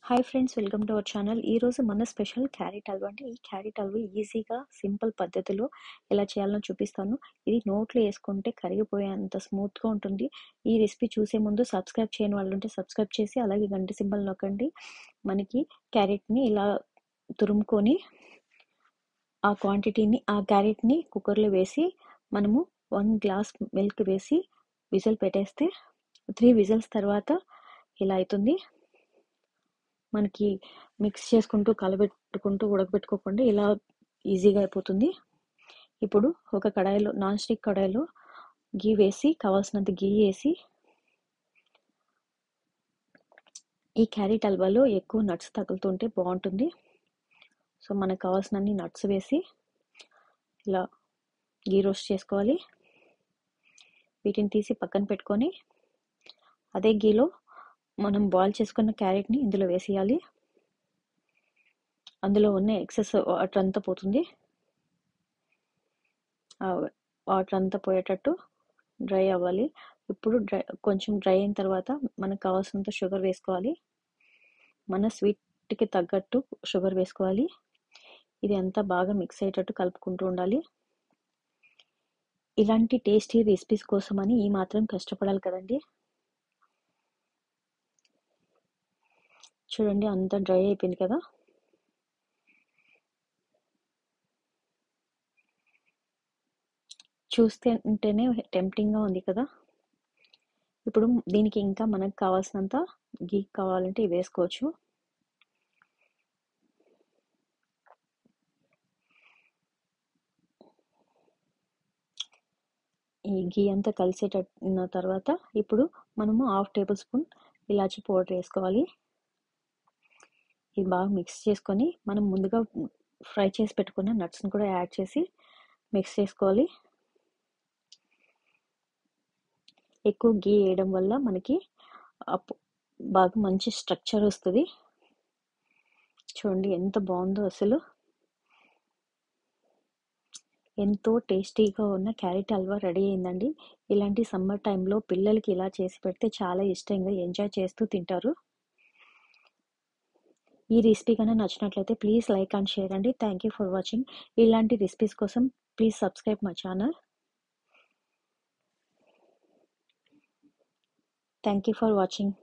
Hi friends, welcome to our channel. ఈరోజు మన special carrot halwa. అంటే ఈ క్యారెట్ హల్వా ఈజీగా సింపుల్ పద్ధతిలో ఎలా చేయాలో చూపిస్తాను. ఇది నోట్లో వేసుకుంటే కరిగిపోయేంత స్మూత్గా ఉంటుంది. ఈ రెసిపీ చూసే ముందు సబ్స్క్రైబ్ చేయని వాళ్ళు ఉంటే సబ్స్క్రైబ్ చేసి అలాగే గంట సింబల్ నొక్కండి. మనకి క్యారెట్ని ఇలా తురుముకొని ఆ క్వాంటిటీని ఆ క్యారెట్ని కుక్కర్లో వేసి మనము 1 గ్లాస్ మిల్క్ వేసి విజిల్ పెట్టేస్తే 3 విజిల్స్ తర్వాత ఇలా అవుతుంది. మనకి మిక్స్ చేసుకుంటూ కలబెట్టుకుంటూ ఉడకబెట్టుకోకుండా ఇలా ఈజీగా అయిపోతుంది. ఇప్పుడు ఒక కడాయిలో నాన్ స్టిక్ కడాయిలో గీ వేసి కావాల్సినంత గీ వేసి ఈ క్యారెట్ హల్వాలో ఎక్కువ నట్స్ తగులుతుంటే బాగుంటుంది. సో మనకు కావాల్సినన్ని నట్స్ వేసి ఇలా గీ రోస్ట్ చేసుకోవాలి. వీటిని తీసి పక్కన పెట్టుకొని అదే గీలో మనం బాయిల్ చేసుకున్న క్యారెట్ని ఇందులో వేసేయాలి. అందులో ఉన్న ఎక్సెస్ వాటర్ అంతా పోతుంది. వాటర్ అంతా పోయేటట్టు డ్రై అవ్వాలి. ఇప్పుడు కొంచెం డ్రై అయిన తర్వాత మనకు కావాల్సినంత షుగర్ వేసుకోవాలి. మన స్వీట్కి తగ్గట్టు షుగర్ వేసుకోవాలి. ఇది అంతా బాగా మిక్స్ అయ్యేటట్టు కలుపుకుంటూ ఉండాలి. ఇలాంటి టేస్టీ రెసిపీస్ కోసమని ఈ మాత్రం కష్టపడాలి కదండి. చూడండి, అంతా డ్రై అయిపోయింది కదా. చూస్తుంటేనే టెంప్టింగ్గా ఉంది కదా. ఇప్పుడు దీనికి ఇంకా మనకు కావాల్సినంత గీ కావాలంటే ఇవి వేసుకోవచ్చు. ఈ గీ అంతా కలిసేటట్టు తర్వాత ఇప్పుడు మనము 1/2 టేబుల్ స్పూన్ ఇలాచీ పౌడర్ వేసుకోవాలి. ఇది బాగా మిక్స్ చేసుకొని మనం ముందుగా ఫ్రై చేసి పెట్టుకున్న నట్స్ని కూడా యాడ్ చేసి మిక్స్ చేసుకోవాలి. ఎక్కువ గీ వేయడం వల్ల మనకి బాగా మంచి స్ట్రక్చర్ వస్తుంది. చూడండి ఎంత బాగుందో. అసలు ఎంతో టేస్టీగా ఉన్న క్యారెట్ హల్వా రెడీ అయిందండి. ఇలాంటి సమ్మర్ టైంలో పిల్లలకి ఇలా చేసి పెడితే చాలా ఇష్టంగా ఎంజాయ్ చేస్తూ తింటారు. ఈ రెసిపీ కన్నా నచ్చినట్లయితే ప్లీజ్ లైక్ అండ్ షేర్ అండి. Thank you for watching. ఇలాంటి రెసిపీస్ కోసం please subscribe my channel. Thank you for watching.